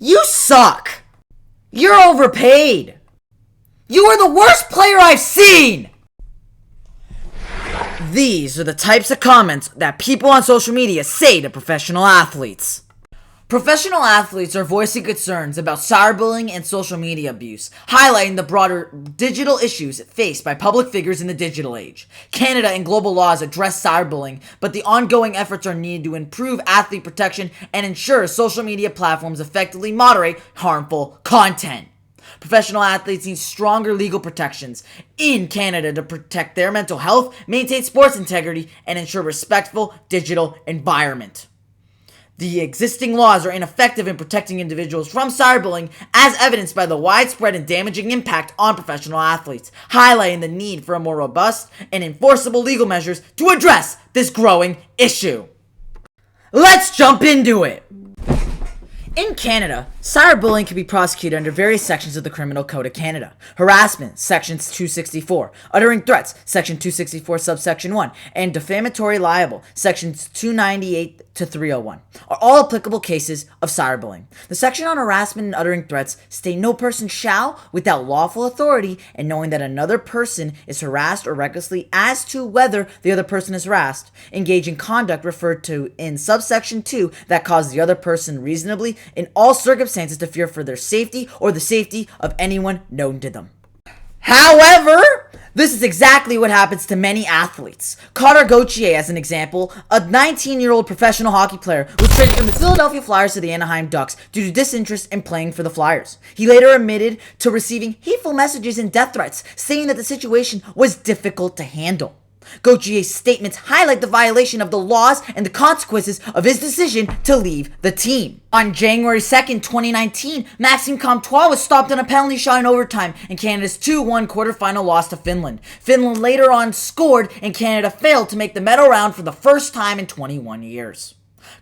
You suck! You're overpaid! You are the worst player I've seen! These are the types of comments that people on social media say to professional athletes. Professional athletes are voicing concerns about cyberbullying and social media abuse, highlighting the broader digital issues faced by public figures in the digital age. Canada and global laws address cyberbullying, but the ongoing efforts are needed to improve athlete protection and ensure social media platforms effectively moderate harmful content. Professional athletes need stronger legal protections in Canada to protect their mental health, maintain sports integrity, and ensure a respectful digital environment. The existing laws are ineffective in protecting individuals from cyberbullying, as evidenced by the widespread and damaging impact on professional athletes, highlighting the need for a more robust and enforceable legal measures to address this growing issue. Let's jump into it! In Canada, cyberbullying can be prosecuted under various sections of the Criminal Code of Canada. Harassment, Section 264, uttering threats, Section 264, subsection 1, and defamatory libel, Sections 298 to 301, are all applicable cases of cyberbullying. The section on harassment and uttering threats state no person shall, without lawful authority and knowing that another person is harassed or recklessly as to whether the other person is harassed, engage in conduct referred to in subsection 2 that causes the other person reasonably in all circumstances to fear for their safety or the safety of anyone known to them. However, this is exactly what happens to many athletes. Connor Gauthier, as an example, a 19-year-old professional hockey player, was traded from the Philadelphia Flyers to the Anaheim Ducks due to disinterest in playing for the Flyers. He later admitted to receiving hateful messages and death threats, saying that the situation was difficult to handle. Gauthier's statements highlight the violation of the laws and the consequences of his decision to leave the team. On January 2nd, 2019, Maxime Comtois was stopped on a penalty shot in overtime in Canada's 2-1 quarterfinal loss to Finland. Finland later on scored, and Canada failed to make the medal round for the first time in 21 years.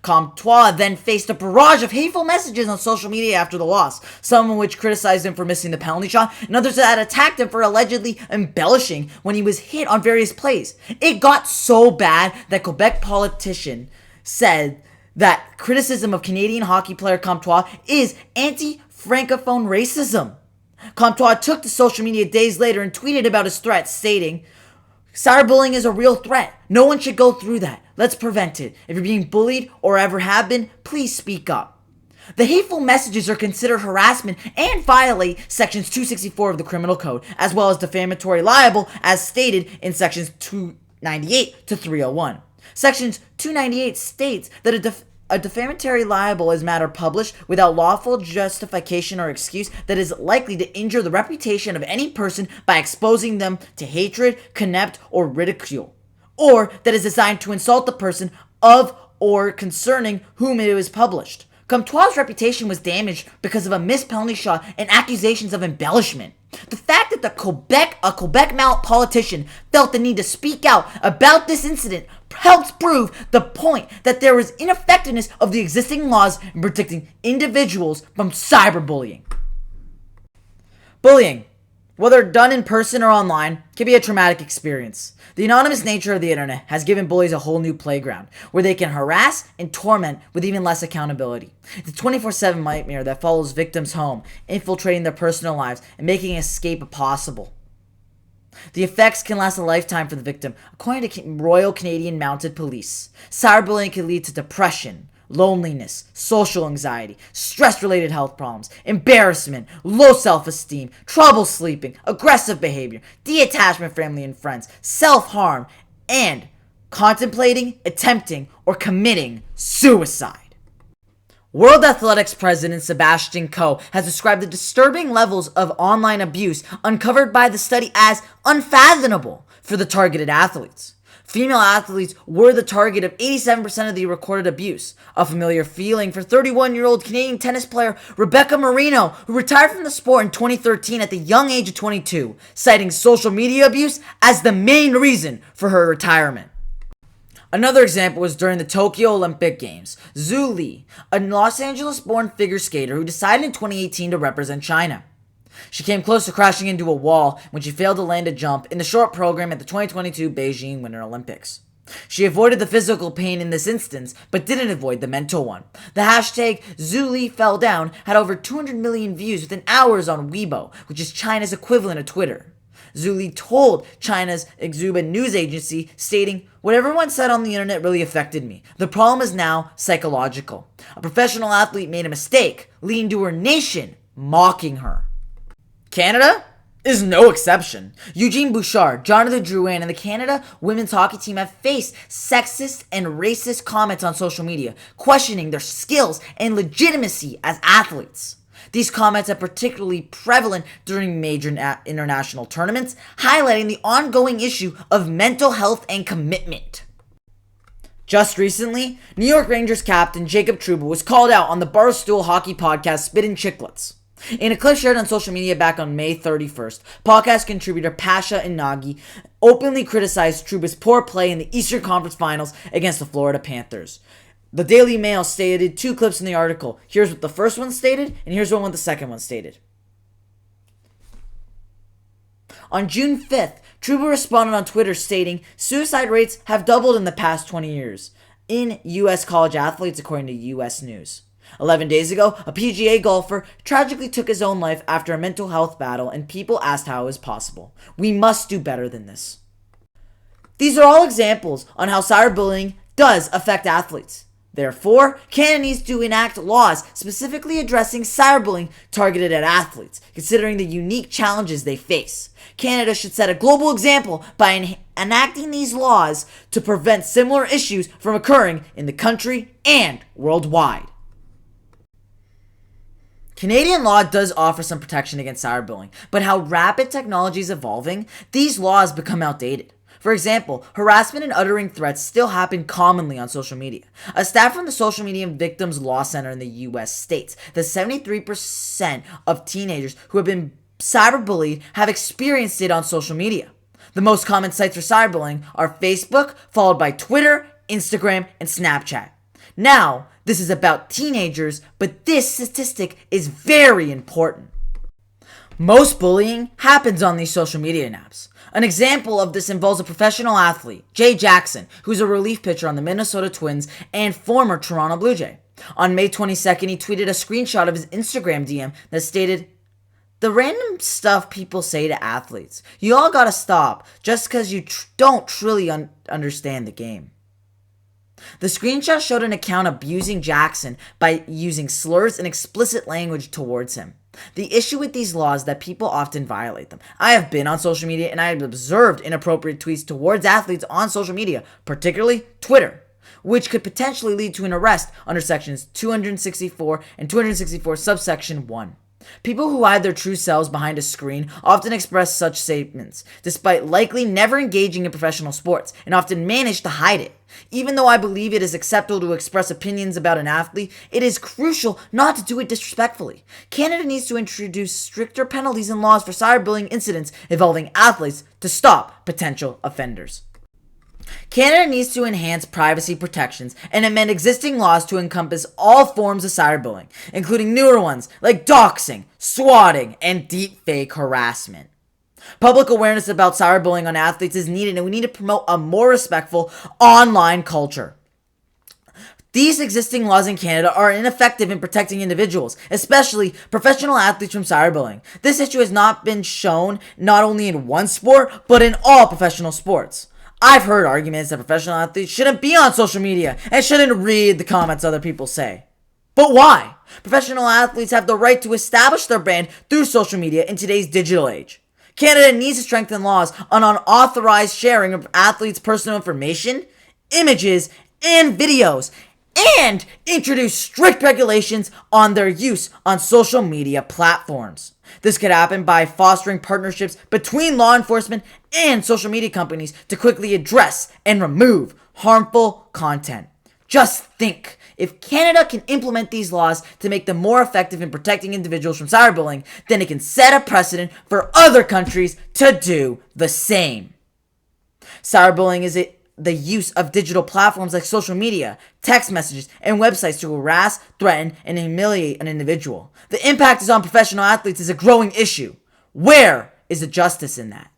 Comtois then faced a barrage of hateful messages on social media after the loss, some of which criticized him for missing the penalty shot, and others that attacked him for allegedly embellishing when he was hit on various plays. It got so bad that Quebec politician said that criticism of Canadian hockey player Comtois is anti-francophone racism. Comtois took to social media days later and tweeted about his threats, stating, "Cyberbullying is a real threat. No one should go through that. Let's prevent it. If you're being bullied or ever have been, please speak up." The hateful messages are considered harassment and violate Sections 264 of the Criminal Code, as well as defamatory libel, as stated in Sections 298 to 301. Sections 298 states that a defamatory libel is matter published without lawful justification or excuse that is likely to injure the reputation of any person by exposing them to hatred, contempt, or ridicule, or that is designed to insult the person of or concerning whom it was published. Comtois' reputation was damaged because of a missed penalty shot and accusations of embellishment. The fact that a Quebec politician felt the need to speak out about this incident helps prove the point that there is ineffectiveness of the existing laws in protecting individuals from cyberbullying. Bullying, whether done in person or online, can be a traumatic experience. The anonymous nature of the internet has given bullies a whole new playground, where they can harass and torment with even less accountability. The 24/7 nightmare that follows victims home, infiltrating their personal lives and making escape impossible. The effects can last a lifetime for the victim, according to Royal Canadian Mounted Police. Cyberbullying can lead to depression, loneliness, social anxiety, stress-related health problems, embarrassment, low self-esteem, trouble sleeping, aggressive behavior, detachment from family and friends, self-harm, and contemplating, attempting, or committing suicide. World Athletics President Sebastian Coe has described the disturbing levels of online abuse uncovered by the study as unfathomable for the targeted athletes. Female athletes were the target of 87% of the recorded abuse, a familiar feeling for 31-year-old Canadian tennis player Rebecca Marino, who retired from the sport in 2013 at the young age of 22, citing social media abuse as the main reason for her retirement. Another example was during the Tokyo Olympic Games. Zhu Li, a Los Angeles-born figure skater who decided in 2018 to represent China. She came close to crashing into a wall when she failed to land a jump in the short program at the 2022 Beijing Winter Olympics. She avoided the physical pain in this instance, but didn't avoid the mental one. The hashtag #ZhuLiFellDown had over 200 million views within hours on Weibo, which is China's equivalent of Twitter. Zhu Li told China's Xinhua news agency, stating, "What everyone said on the internet really affected me. The problem is now psychological. A professional athlete made a mistake, leading to her nation mocking her." Canada is no exception. Eugene Bouchard, Jonathan Drouin, and the Canada women's hockey team have faced sexist and racist comments on social media, questioning their skills and legitimacy as athletes. These comments are particularly prevalent during major international tournaments, highlighting the ongoing issue of mental health and commitment. Just recently, New York Rangers captain Jacob Trouba was called out on the Barstool hockey podcast Spittin' Chicklets. In a clip shared on social media back on May 31st, podcast contributor Pasha Inagi openly criticized Trouba's poor play in the Eastern Conference Finals against the Florida Panthers. The Daily Mail stated two clips in the article. Here's what the first one stated, and here's what the second one stated. On June 5th, Trouba responded on Twitter stating, "Suicide rates have doubled in the past 20 years in U.S. college athletes, according to U.S. News. 11 days ago, a PGA golfer tragically took his own life after a mental health battle, and people asked how it was possible. We must do better than this." These are all examples on how cyberbullying does affect athletes. Therefore, Canada needs to enact laws specifically addressing cyberbullying targeted at athletes, considering the unique challenges they face. Canada should set a global example by enacting these laws to prevent similar issues from occurring in the country and worldwide. Canadian law does offer some protection against cyberbullying, but how rapid technology is evolving, these laws become outdated. For example, harassment and uttering threats still happen commonly on social media. A stat from the Social Media Victims Law Center in the US states that 73% of teenagers who have been cyberbullied have experienced it on social media. The most common sites for cyberbullying are Facebook, followed by Twitter, Instagram, and Snapchat. Now, this is about teenagers, but this statistic is very important. Most bullying happens on these social media apps. An example of this involves a professional athlete, Jay Jackson, who's a relief pitcher on the Minnesota Twins and former Toronto Blue Jay. On May 22nd, he tweeted a screenshot of his Instagram DM that stated, "The random stuff people say to athletes. You all gotta stop just because you don't truly understand the game." The screenshot showed an account abusing Jackson by using slurs and explicit language towards him. The issue with these laws is that people often violate them. I have been on social media and I have observed inappropriate tweets towards athletes on social media, particularly Twitter, which could potentially lead to an arrest under sections 264 and 264 subsection 1. People who hide their true selves behind a screen often express such statements, despite likely never engaging in professional sports, and often manage to hide it. Even though I believe it is acceptable to express opinions about an athlete, it is crucial not to do it disrespectfully. Canada needs to introduce stricter penalties and laws for cyberbullying incidents involving athletes to stop potential offenders. Canada needs to enhance privacy protections and amend existing laws to encompass all forms of cyberbullying, including newer ones like doxing, swatting, and deepfake harassment. Public awareness about cyberbullying on athletes is needed, and we need to promote a more respectful online culture. These existing laws in Canada are ineffective in protecting individuals, especially professional athletes, from cyberbullying. This issue has not been shown not only in one sport, but in all professional sports. I've heard arguments that professional athletes shouldn't be on social media and shouldn't read the comments other people say. But why? Professional athletes have the right to establish their brand through social media in today's digital age. Canada needs to strengthen laws on unauthorized sharing of athletes' personal information, images, and videos, and introduce strict regulations on their use on social media platforms. This could happen by fostering partnerships between law enforcement and social media companies to quickly address and remove harmful content. Just think, if Canada can implement these laws to make them more effective in protecting individuals from cyberbullying, then it can set a precedent for other countries to do the same. Cyberbullying is the use of digital platforms like social media, text messages, and websites to harass, threaten, and humiliate an individual. The impact on professional athletes is a growing issue. Where is the justice in that?